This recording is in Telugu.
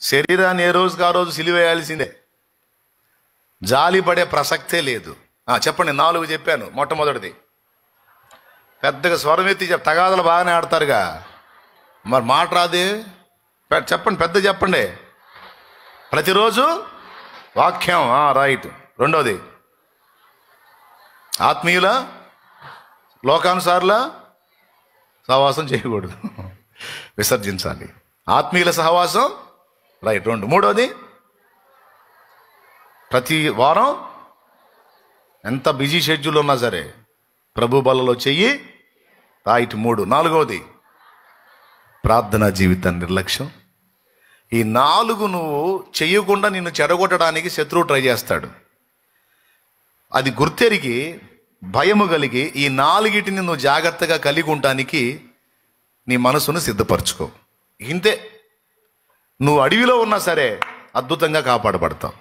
శరీరాన్ని ఏ రోజుకి ఆ రోజు సిలివేయాల్సిందే, జాలి పడే ప్రసక్తే లేదు. చెప్పండి, 4 చెప్పాను. మొట్టమొదటిది పెద్దగా స్వరం ఎత్తి తగాదలు బాగానే ఆడతారుగా, మరి మాట రాదే చెప్పండి, పెద్ద చెప్పండి. ప్రతిరోజు వాక్యం, రైట్. రెండోది ఆత్మీయుల లోకానుసారుల సహవాసం చేయకూడదు, విసర్జించాలి. ఆత్మీయుల సహవాసం, రైట్, 2. మూడోది ప్రతి వారం ఎంత బిజీ షెడ్యూల్ ఉన్నా సరే ప్రభు బలలో చెయ్యి, రైట్, 3. నాలుగవది ప్రార్థనా జీవితం నిర్లక్ష్యం. ఈ 4 నువ్వు చెయ్యకుండా నిన్ను చెడగొట్టడానికి శత్రువు ట్రై చేస్తాడు. అది గుర్తెరిగి భయము కలిగి ఈ 4టిని నువ్వు జాగ్రత్తగా కలిగి ఉండటానికి నీ మనసును సిద్ధపరచుకో. ఇంతే, నువ్వు అడవిలో ఉన్నా సరే అద్భుతంగా కాపాడబడతావు.